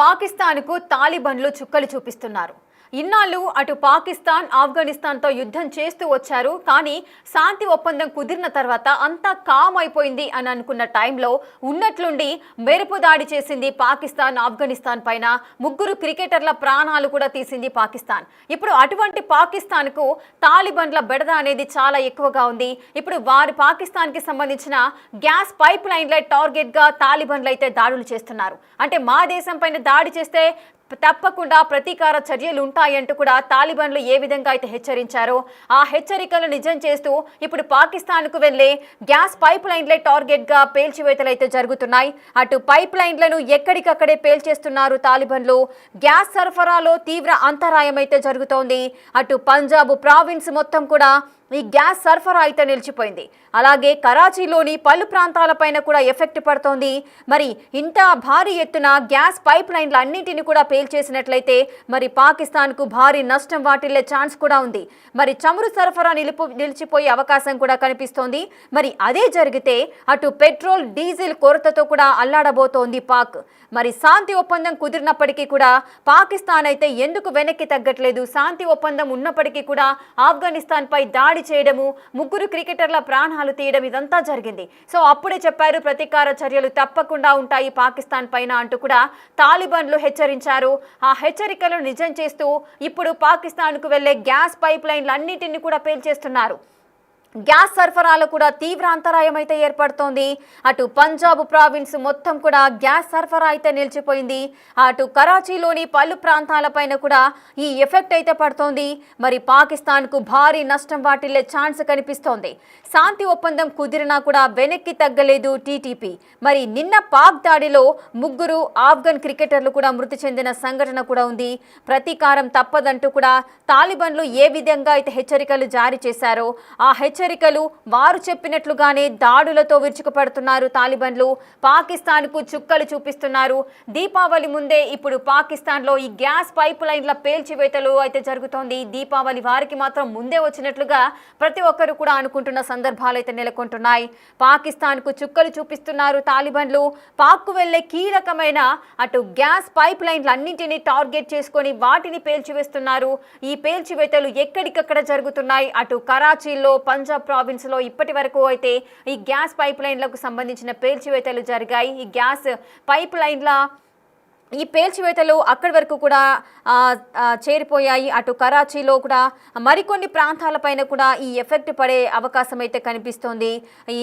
పాకిస్తాన్కు తాలిబాన్లు చుక్కలు చూపిస్తున్నారు. ఇన్నాళ్ళు అటు పాకిస్తాన్ ఆఫ్ఘనిస్తాన్తో యుద్ధం చేస్తూ వచ్చారు. కానీ శాంతి ఒప్పందం కుదిరిన తర్వాత అంతా కామ్ అయిపోయింది అని అనుకున్న టైంలో ఉన్నట్లుండి మెరుపు దాడి చేసింది పాకిస్తాన్ ఆఫ్ఘనిస్తాన్ పైన. 3 క్రికెటర్ల ప్రాణాలు కూడా తీసింది పాకిస్తాన్. ఇప్పుడు అటువంటి పాకిస్తాన్కు తాలిబాన్ల బెడద అనేది చాలా ఎక్కువగా ఉంది. ఇప్పుడు వారి పాకిస్తాన్కి సంబంధించిన గ్యాస్ పైప్ లైన్లే టార్గెట్గా తాలిబాన్లు అయితే దాడులు చేస్తున్నారు. అంటే మా దేశం పైన దాడి చేస్తే తప్పకుండా ప్రతీకార చర్యలు ఉంటాయంటూ కూడా తాలిబాన్లు ఏ విధంగా అయితే హెచ్చరించారో ఆ హెచ్చరికలు నిజం చేస్తూ ఇప్పుడు పాకిస్తాన్కు వెళ్లే గ్యాస్ పైప్ లైన్లే టార్గెట్గా పేల్చివేతలు అయితే జరుగుతున్నాయి. అటు పైప్ లైన్లను ఎక్కడికక్కడే పేల్చేస్తున్నారు తాలిబాన్లు. గ్యాస్ సరఫరాలో తీవ్ర అంతరాయం అయితే జరుగుతోంది. అటు పంజాబ్ ప్రావిన్స్ మొత్తం కూడా ఈ గ్యాస్ సరఫరా అయితే నిలిచిపోయింది. అలాగే కరాచీలోని పలు ప్రాంతాలపైన కూడా ఎఫెక్ట్ పడుతోంది. మరి ఇంత భారీ ఎత్తున గ్యాస్ పైప్ లైన్లు అన్నింటినీ కూడా పేల్చేసినట్లయితే మరి పాకిస్తాన్కు భారీ నష్టం వాటిల్లే ఛాన్స్ కూడా ఉంది. మరి చమురు సరఫరా నిలిచిపోయే అవకాశం కూడా కనిపిస్తోంది. మరి అదే జరిగితే అటు పెట్రోల్ డీజిల్ కొరతతో కూడా అల్లాడబోతోంది పాక్. మరి శాంతి ఒప్పందం కుదిరినప్పటికీ కూడా పాకిస్తాన్ అయితే ఎందుకు వెనక్కి తగ్గట్లేదు? శాంతి ఒప్పందం ఉన్నప్పటికీ కూడా ఆఫ్ఘనిస్తాన్పై దాడి చేయడము, 3 క్రికెటర్ల ప్రాణాలు తీయడం ఇదంతా జరిగింది. సో అప్పుడే చెప్పారు ప్రతీకార చర్యలు తప్పకుండా ఉంటాయి పాకిస్తాన్ పైన అంటూ కూడా తాలిబాన్లు హెచ్చరించారు. ఆ హెచ్చరికలను నిజం చేస్తూ ఇప్పుడు పాకిస్తాన్కు వెళ్లే గ్యాస్ పైప్ లైన్లు అన్నింటినీ కూడా పేల్చేస్తున్నారు. గ్యాస్ సరఫరాలో కూడా తీవ్ర అంతరాయం అయితే ఏర్పడుతోంది. అటు పంజాబ్ ప్రావిన్స్ మొత్తం కూడా గ్యాస్ సరఫరా అయితే నిలిచిపోయింది. అటు కరాచీలోని పలు ప్రాంతాలపైన కూడా ఈ ఎఫెక్ట్ అయితే పడుతోంది. మరి పాకిస్తాన్కు భారీ నష్టం వాటిల్లే ఛాన్స్ కనిపిస్తోంది. శాంతి ఒప్పందం కుదిరినా కూడా వెనక్కి తగ్గలేదు టీటీపీ. మరి నిన్న పాక్ దాడిలో 3 ఆఫ్ఘన్ క్రికెటర్లు కూడా మృతి చెందిన సంఘటన కూడా ఉంది. ప్రతీకారం తప్పదంటూ కూడా తాలిబాన్లు ఏ విధంగా అయితే హెచ్చరికలు జారీ చేశారో ఆ హెచ్చరికలు వారు చెప్పినట్లుగానే దాడులతో విరుచుకుపడుతున్నారు తాలిబాన్లు. పాకిస్తాన్కు చుక్కలు చూపిస్తున్నారు. దీపావళి ముందే ఇప్పుడు పాకిస్తాన్లో ఈ గ్యాస్ పైప్ లైన్ల పేల్చివేతలు అయితే జరుగుతోంది. దీపావళి వారికి మాత్రం ముందే వచ్చినట్లుగా ప్రతి ఒక్కరు కూడా అనుకుంటున్న సందర్భాలు అయితే నెలకొంటున్నాయి. పాకిస్తాన్కు చుక్కలు చూపిస్తున్నారు తాలిబాన్లు. పాక్కు వెళ్లే కీలకమైన అటు గ్యాస్ పైప్ లైన్లు అన్నింటినీ టార్గెట్ చేసుకొని వాటిని పేల్చివేస్తున్నారు. ఈ పేల్చివేతలు ఎక్కడికక్కడ జరుగుతున్నాయి. అటు కరాచీలో పంజాబ్ ప్రావిన్స్ లో ఇప్పటి వరకు అయితే ఈ గ్యాస్ పైప్ లైన్లకు సంబంధించిన పేల్చివేతలు జరిగాయి. ఈ గ్యాస్ పైప్ లైన్ల ఈ పేల్చివేతలు అక్కడి వరకు కూడా చేరిపోయాయి. అటు కరాచీలో కూడా మరికొన్ని ప్రాంతాలపైన కూడా ఈ ఎఫెక్ట్ పడే అవకాశం అయితే కనిపిస్తోంది.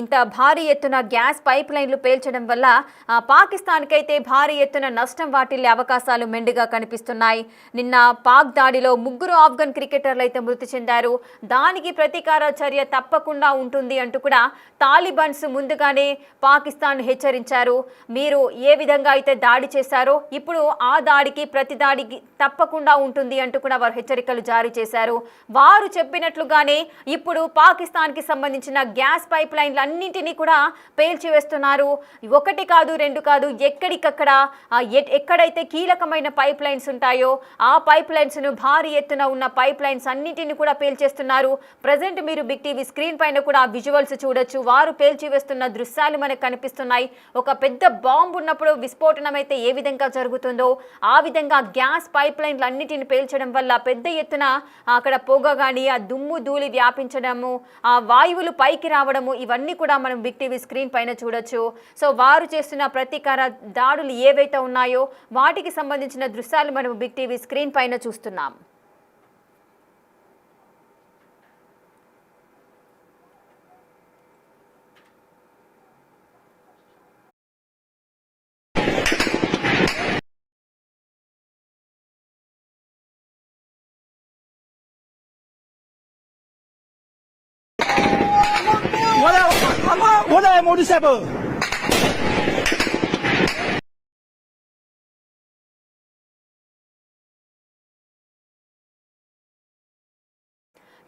ఇంత భారీ ఎత్తున గ్యాస్ పైప్ లైన్లు పేల్చడం వల్ల పాకిస్తాన్కి అయితే భారీ ఎత్తున నష్టం వాటిల్లే అవకాశాలు మెండుగా కనిపిస్తున్నాయి. నిన్న పాక్ దాడిలో 3 ఆఫ్ఘన్ క్రికెటర్లు అయితే మృతి చెందారు. దానికి ప్రతీకార చర్య తప్పకుండా ఉంటుంది అంటూ కూడా తాలిబాన్స్ ముందుగానే పాకిస్తాన్ హెచ్చరించారు. మీరు ఏ విధంగా అయితే దాడి చేశారో ఇప్పుడు ఆ దాడికి ప్రతి దాడికి తప్పకుండా ఉంటుంది అంటూ కూడా వారు హెచ్చరికలు జారీ చేశారు. వారు చెప్పినట్లుగానే ఇప్పుడు పాకిస్తాన్కి సంబంధించిన గ్యాస్ పైప్ లైన్లు అన్నింటినీ కూడా పేల్చివేస్తున్నారు. 1 కాదు 2 కాదు, ఎక్కడికక్కడ ఎక్కడైతే కీలకమైన పైప్ లైన్స్ ఉంటాయో ఆ పైప్ లైన్స్ను భారీ ఎత్తున ఉన్న పైప్ లైన్స్ అన్నింటినీ కూడా పేల్చేస్తున్నారు. ప్రజెంట్ మీరు బిగ్ టీవీ స్క్రీన్ పైన కూడా విజువల్స్ చూడొచ్చు. వారు పేల్చివేస్తున్న దృశ్యాలు మనకు కనిపిస్తున్నాయి. ఒక పెద్ద బాంబు ఉన్నప్పుడు విస్ఫోటనం అయితే ఏ విధంగా జరుగుతుందో ఆ విధంగా గ్యాస్ పైప్ లైన్లు అన్నిటిని పేల్చడం వల్ల పెద్ద ఎత్తున అక్కడ పొగ కానీ ఆ దుమ్ము ధూళి వ్యాపించడము, ఆ వాయువులు పైకి రావడము ఇవన్నీ కూడా మనం బిగ్ టీవీ స్క్రీన్ పైన చూడొచ్చు. సో వారు చేస్తున్న ప్రతీకార దాడులు ఏవైతే ఉన్నాయో వాటికి సంబంధించిన దృశ్యాలు మనం బిగ్ టీవీ స్క్రీన్ పైన చూస్తున్నాం.我在摩的塞布。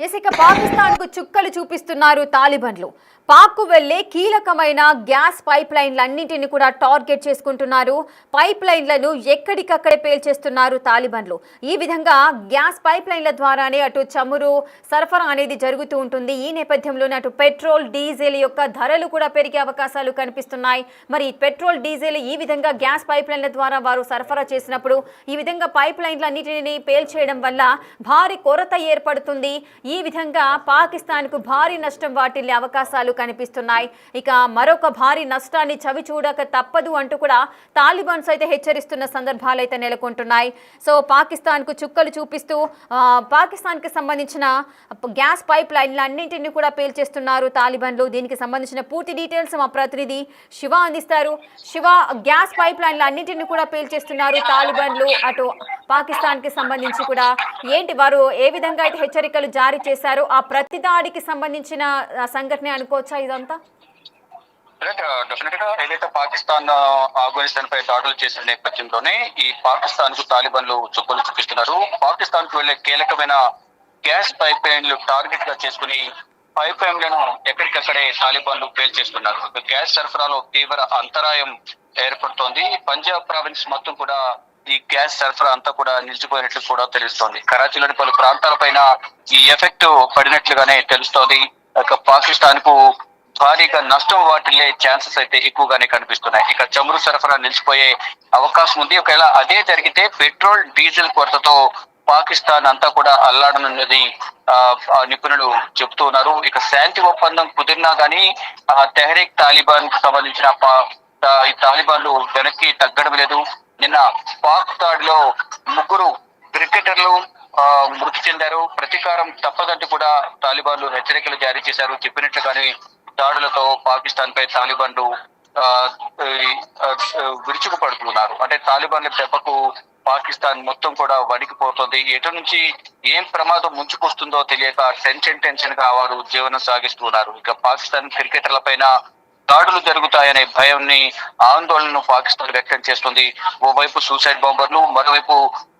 ఇక పాకిస్తాన్కు చుక్కలు చూపిస్తున్నారు తాలిబన్లు. పాక్కు వెళ్లే కీలకమైన గ్యాస్ పైప్ లైన్లన్నింటినీ కూడా టార్గెట్ చేసుకుంటున్నారు. పైప్ లైన్లను ఎక్కడికక్కడే పేల్చేస్తున్నారు తాలిబన్లు. ఈ విధంగా గ్యాస్ పైప్ లైన్ల ద్వారానే అటు చమురు సరఫరా అనేది జరుగుతూ ఉంటుంది. ఈ నేపథ్యంలోనే అటు పెట్రోల్ డీజిల్ యొక్క ధరలు కూడా పెరిగే అవకాశాలు కనిపిస్తున్నాయి. మరి పెట్రోల్ డీజిల్ ఈ విధంగా గ్యాస్ పైప్ లైన్ల ద్వారా వారు సరఫరా చేసినప్పుడు ఈ విధంగా పైప్ లైన్లన్నింటినీ పేల్చేయడం వల్ల భారీ కొరత ఏర్పడుతుంది. ఈ విధంగా పాకిస్తాన్కు భారీ నష్టం వాటిల్లే అవకాశాలు కనిపిస్తున్నాయి. ఇక మరొక భారీ నష్టాన్ని చవి చూడక తప్పదు అంటూ కూడా తాలిబాన్స్ అయితే హెచ్చరిస్తున్న సందర్భాలు అయితే నెలకొంటున్నాయి. సో పాకిస్తాన్కు చుక్కలు చూపిస్తూ పాకిస్తాన్కి సంబంధించిన గ్యాస్ పైప్ లైన్లన్నింటినీ కూడా పేల్చేస్తున్నారు తాలిబాన్లు. దీనికి సంబంధించిన పూర్తి డీటెయిల్స్ మా ప్రతినిధి శివ అందిస్తారు. శివ, గ్యాస్ పైప్ లైన్లన్నింటినీ కూడా పేల్చేస్తున్నారు తాలిబాన్లు. అటు పాకిస్తాన్కి సంబంధించి కూడా ఏంటి వారు ఏ విధంగా అయితే హెచ్చరికలు జారీ చేశారు, ఆ ప్రతి దాడికి సంబంధించిన సంఘటన అనుకోవచ్చా ఇదంతా? డెఫినెట్ గా ఏదైతే పాకిస్తాన్ ఆఫ్ఘనిస్తాన్ పై దాడులు చేసిన నేపథ్యంలోనే ఈ పాకిస్తాన్ కు తాలిబాన్లు చుక్కలు చూపిస్తున్నారు. పాకిస్తాన్ కు వెళ్లే కీలకమైన గ్యాస్ పైప్ లైన్లు టార్గెట్ గా చేసుకుని పైప్ లైన్లను ఎక్కడికక్కడే తాలిబాన్లు పేల్చేస్తున్నారు. గ్యాస్ సరఫరాలో తీవ్ర అంతరాయం ఏర్పడుతోంది. పంజాబ్ ప్రావిన్స్ మొత్తం కూడా ఈ గ్యాస్ సరఫరా అంతా కూడా నిలిచిపోయినట్లు కూడా తెలుస్తోంది. కరాచీలోని పలు ప్రాంతాలపైన ఈ ఎఫెక్ట్ పడినట్లుగానే తెలుస్తోంది. పాకిస్తాన్ కు భారీగా నష్టం వాటిల్లే ఛాన్సెస్ అయితే ఎక్కువగానే కనిపిస్తున్నాయి. ఇక చమురు సరఫరా నిలిచిపోయే అవకాశం ఉంది. ఒకవేళ అదే జరిగితే పెట్రోల్ డీజిల్ కొరతతో పాకిస్తాన్ అంతా కూడా అల్లాడనున్నది నిపుణులు చెబుతూ ఉన్నారు. ఇక శాంతి ఒప్పందం కుదిరినా గానీ తెహ్రీక్ తాలిబాన్ కు సంబంధించిన ఈ తాలిబాన్లు వెనక్కి తగ్గడం లేదు. నిన్న పాక్ దాడిలో 3 క్రికెటర్లు మృతి చెందారు. ప్రతీకారం తప్పదంటూ కూడా తాలిబాన్లు హెచ్చరికలు జారీ చేశారు. చెప్పినట్లుగానే దాడులతో పాకిస్తాన్ పై తాలిబాన్లు విరుచుకుపడుతున్నారు. అంటే తాలిబాన్ల దెబ్బకు పాకిస్తాన్ మొత్తం కూడా వణికిపోతుంది. ఎటు నుంచి ఏం ప్రమాదం ముంచుకొస్తుందో తెలియక టెన్షన్ గా వారు జీవనం సాగిస్తున్నారు. ఇక పాకిస్తాన్ క్రికెటర్ల పైన దాడులు జరుగుతాయనే భయాన్ని, ఆందోళనను పాకిస్తాన్ వ్యక్తం చేస్తుంది. ఓవైపు సూసైడ్ బాంబర్లు, మరోవైపు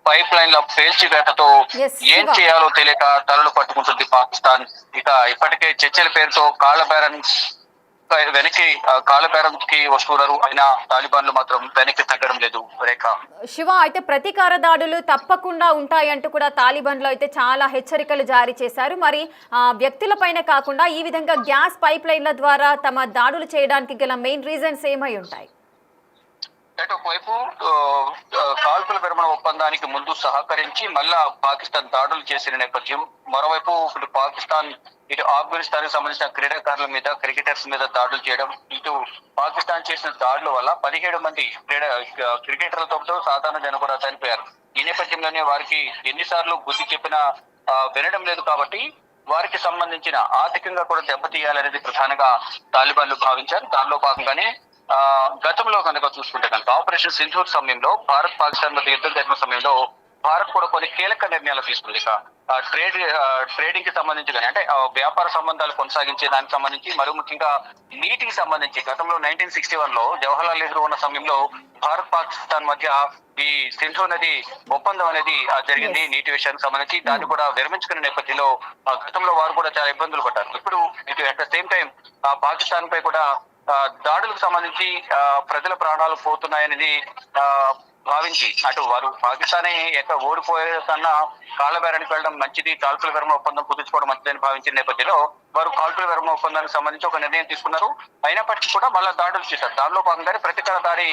పైప్ లైన్ల పేల్చివేతతో ఏం చేయాలో తెలియక తలలు పట్టుకుంటుంది పాకిస్తాన్. ఇక ఇప్పటికే చర్చల పేరుతో కాళ్ళబేరంకి వస్తున్నారు. అయినా తాలిబాన్లు మాత్రం వెనక్కి తగ్గడం లేదు. రేఖ, శివ, అయితే ప్రతీకార దాడులు తప్పకుండా ఉంటాయంటూ కూడా తాలిబాన్లు అయితే చాలా హెచ్చరికలు జారీ చేశారు. మరి వ్యక్తులపైన కాకుండా ఈ విధంగా గ్యాస్ పైప్ లైన్ల ద్వారా తమ దాడులు చేయడానికి గల మెయిన్ రీజన్స్ ఏమై ఉంటాయి? ఒకవైపు కాల్పుల విరమణ ఒప్పందానికి ముందు సహకరించి మళ్ళా పాకిస్తాన్ దాడులు చేసిన నేపథ్యం, మరోవైపు ఇటు పాకిస్తాన్ ఇటు ఆఫ్ఘనిస్తాన్ కి సంబంధించిన క్రీడాకారుల మీద, క్రికెటర్స్ మీద దాడులు చేయడం, ఇటు పాకిస్తాన్ చేసిన దాడుల వల్ల 17 మంది క్రికెటర్లతో సాధారణ జనం కూడా చనిపోయారు. ఈ నేపథ్యంలోనే వారికి ఎన్నిసార్లు బుద్ధి చెప్పినా వినడం లేదు. కాబట్టి వారికి సంబంధించిన ఆర్థికంగా కూడా దెబ్బతీయాలనేది ప్రధానంగా తాలిబాన్లు భావించారు. దానిలో భాగంగానే గతంలో కనుక చూసుకుంటే కనుక ఆపరేషన్ సింధూర్ సమయంలో భారత్ పాకిస్తాన్ మధ్య యుద్ధం జరిగిన సమయంలో భారత్ కూడా కొన్ని కీలక నిర్ణయాలు తీసుకుంది. ఇక ట్రేడింగ్ కి సంబంధించి కానీ, అంటే వ్యాపార సంబంధాలు కొనసాగించే దానికి సంబంధించి, మరో ముఖ్యంగా నీటికి సంబంధించి గతంలో 1961 లో జవహర్లాల్ నెహ్రూ ఉన్న సమయంలో భారత్ పాకిస్తాన్ మధ్య ఈ సింధు నది ఒప్పందం అనేది జరిగింది. నీటి విషయానికి సంబంధించి దాన్ని కూడా విరమించుకునే నేపథ్యంలో గతంలో వారు కూడా చాలా ఇబ్బందులు పడ్డారు. ఇప్పుడు ఇటు at the same time Pakistan పై కూడా దాడులకు సంబంధించి ప్రజల ప్రాణాలు పోతున్నాయనేది భావించి అటు వారు పాకిస్తానే ఎక్కడ ఓడిపోయే కన్నా కాళ్ళబేరానికి వెళ్ళడం మంచిది, కాల్పుల విరమణ ఒప్పందం కుదుర్చుకోవడం మంచిదని భావించిన నేపథ్యంలో వారు కాల్పుల విరమణ ఒప్పందానికి సంబంధించి ఒక నిర్ణయం తీసుకున్నారు. అయినప్పటికీ కూడా మళ్ళా దాడులు చేశారు. దానిలో భాగంగానే ప్రతీకార దాడి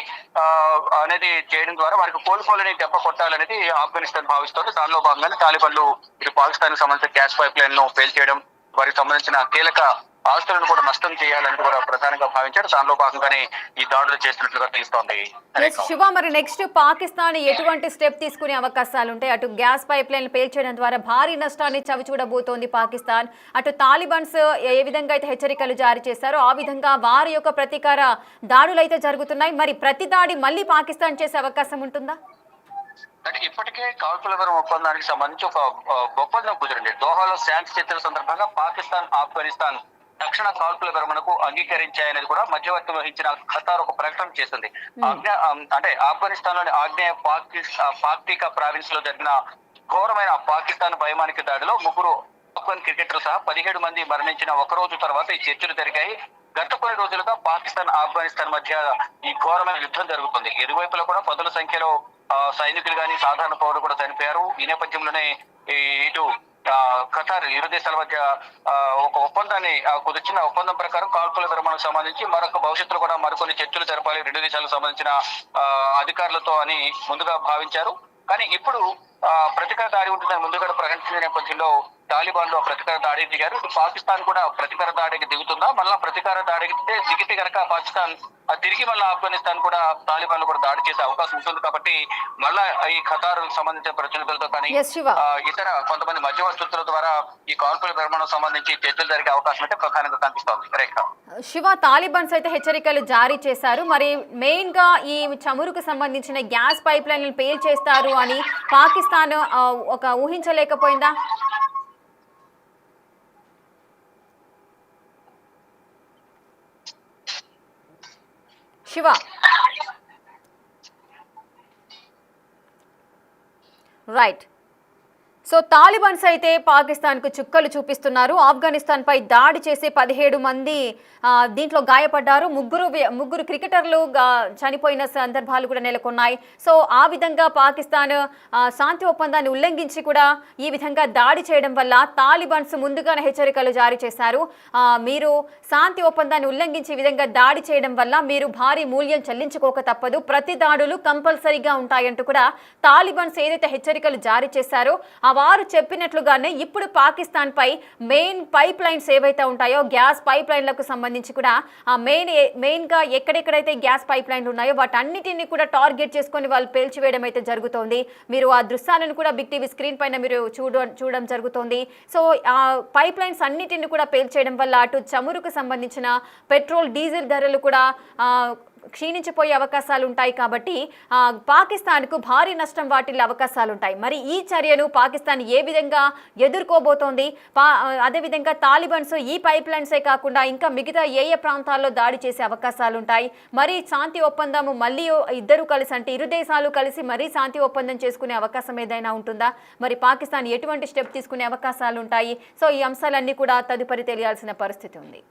అనేది చేయడం ద్వారా వారికి కోలుకోలేని దెబ్బ కొట్టాలనేది ఆఫ్ఘనిస్తాన్ భావిస్తోంది. దానిలో భాగంగానే తాలిబాన్లు ఇటు పాకిస్తాన్ కి సంబంధించిన గ్యాస్ పైప్ లైన్ ను పేల్చేయడం, వారికి సంబంధించిన కీలక ఆస్తులను కూడా నష్టం చేయాలని కూడా ప్రధానంగా భావించారు. దానిలో భాగంగానే ఈ దాడులు చేస్తున్నట్లుగా తెలుస్తోంది. శివ, మరి నెక్స్ట్ పాకిస్తాన్ ఎటువంటి స్టెప్ తీసుకునే అవకాశాలు ఉంటాయి? అటు గ్యాస్ పైప్ లైన్ పేల్చేయడం ద్వారా భారీ నష్టాన్ని చవి చూడబోతోంది పాకిస్తాన్. అటు తాలిబాన్స్ ఏ విధంగా అయితే హెచ్చరికలు జారీ చేశారో ఆ విధంగా వారి యొక్క ప్రతీకార దాడులు అయితే జరుగుతున్నాయి. మరి ప్రతి దాడి మళ్ళీ పాకిస్తాన్ చేసే అవకాశం ఉంటుందా? అంటే ఇప్పటికే కాల్పుల విరమణ ఒప్పందానికి సంబంధించి ఒక ఒప్పందం కుదిరింది. దోహాలో శాంతి చర్చల సందర్భంగా పాకిస్తాన్, ఆఫ్ఘనిస్తాన్ తక్షణ కాల్పుల విరమణకు అంగీకరించాయనేది కూడా మధ్యవర్తి వహించిన ఖతార్ ఒక ప్రకటన చేసింది. అంటే ఆఫ్ఘనిస్తాన్ లోని ఆగ్నేయ పాక్టికా ప్రావిన్స్ లో జరిగిన ఘోరమైన పాకిస్తాన్ వైమానిక దాడిలో 3 ఆఫ్ఘన్ క్రికెటర్లు సహా 17 మంది మరణించిన ఒక రోజు తర్వాత ఈ చర్చలు జరిగాయి. గత కొన్ని రోజులుగా పాకిస్తాన్ ఆఫ్ఘనిస్తాన్ మధ్య ఈ ఘోరమైన యుద్ధం జరుగుతుంది. ఇరువైపులా కూడా పదుల సంఖ్యలో సైనికులు గాని సాధారణ పౌరులు కూడా చనిపోయారు. ఈ నేపథ్యంలోనే ఇటు ఖతార్ ఇరు దేశాల మధ్య ఒక ఒప్పందాన్ని కుదిర్చిన ఒప్పందం ప్రకారం కాల్పుల విరమణకు సంబంధించి మరొక భవిష్యత్తులో కూడా మరికొన్ని చర్చలు జరపాలి రెండు దేశాలకు సంబంధించిన అధికారులతో అని ముందుగా భావించారు. కానీ ఇప్పుడు ప్రతీకార దాడి ఉంటుందని ముందుగా ప్రకటించిన నేపథ్యంలో తాలిబాన్లు ప్రతీకార దాడికి దిగారు. ఇటు పాకిస్తాన్ కూడా ప్రతీకార దాడికి దిగుతుందా? మళ్ళా ప్రతీకార దాడికి దిగితే కనుక పాకిస్తాన్ తిరిగి మళ్ళీ ఆఫ్ఘనిస్తాన్ కూడా తాలిబాన్లు కూడా దాడి చేసే అవకాశం ఉంటుంది. కాబట్టి మళ్ళా ఈ ఖతార్ సంబంధించిన ప్రతినిధులతో కానీ ఇతర కొంతమంది మధ్యవర్తుల ద్వారా ఈ కాల్పుల విరమణకు సంబంధించి చర్చలు జరిగే అవకాశం అయితే ప్రధానంగా కనిపిస్తోంది. రేఖ శివ, తాలిబాన్స్ అయితే హెచ్చరికలు జారీ చేశారు. మరి మెయిన్ గా ఈ చమురుకు సంబంధించిన గ్యాస్ పైప్ లైన్లు పేల్ చేస్తారు అని పాకిస్తాన్ ఒక ఊహించలేకపోయిందా? శివ, రైట్. సో తాలిబాన్స్ అయితే పాకిస్తాన్కు చుక్కలు చూపిస్తున్నారు. ఆఫ్ఘనిస్తాన్పై దాడి చేసి 17 మంది దీంట్లో గాయపడ్డారు. ముగ్గురు క్రికెటర్లు చనిపోయిన సందర్భాలు కూడా నెలకొన్నాయి. సో ఆ విధంగా పాకిస్తాన్ శాంతి ఒప్పందాన్ని ఉల్లంఘించి కూడా ఈ విధంగా దాడి చేయడం వల్ల తాలిబాన్స్ ముందుగానే హెచ్చరికలు జారీ చేశారు. మీరు శాంతి ఒప్పందాన్ని ఉల్లంఘించి ఈ విధంగా దాడి చేయడం వల్ల మీరు భారీ మూల్యం చెల్లించుకోక తప్పదు, ప్రతి దాడులు కంపల్సరీగా ఉంటాయంటూ కూడా తాలిబాన్స్ ఏదైతే హెచ్చరికలు జారీ చేశారో వారు చెప్పినట్లుగానే ఇప్పుడు పాకిస్తాన్ పై మెయిన్ పైప్ లైన్స్ ఏవైతే ఉంటాయో గ్యాస్ పైప్ లైన్లకు సంబంధించి కూడా మెయిన్ గా ఎక్కడెక్కడైతే గ్యాస్ పైప్ లైన్లు ఉన్నాయో వాటన్నిటిని కూడా టార్గెట్ చేసుకొని వాళ్ళు పేల్చివేయడం అయితే జరుగుతోంది. మీరు ఆ దృశ్యాలను కూడా బిగ్ టీవీ స్క్రీన్ పైన మీరు చూడడం జరుగుతోంది. సో ఆ పైప్ లైన్స్ అన్నిటిని కూడా పేల్చేయడం వల్ల అటు చమురుకు సంబంధించిన పెట్రోల్ డీజిల్ ధరలు కూడా క్షీణించిపోయే అవకాశాలు ఉంటాయి. కాబట్టి పాకిస్తాన్కు భారీ నష్టం వాటిల్లే అవకాశాలు ఉంటాయి. మరి ఈ చర్యను పాకిస్తాన్ ఏ విధంగా ఎదుర్కోబోతోంది? అదేవిధంగా తాలిబాన్స్ ఈ పైప్ లైన్సే కాకుండా ఇంకా మిగతా ఏ ప్రాంతాల్లో దాడి చేసే అవకాశాలు ఉంటాయి? మరి శాంతి ఒప్పందము మళ్ళీ ఇద్దరు కలిసి అంటే ఇరు దేశాలు కలిసి మరీ శాంతి ఒప్పందం చేసుకునే అవకాశం ఏదైనా ఉంటుందా? మరి పాకిస్తాన్ ఎటువంటి స్టెప్ తీసుకునే అవకాశాలు ఉంటాయి? సో ఈ అంశాలన్నీ కూడా తదుపరి తెలియాల్సిన పరిస్థితి ఉంది.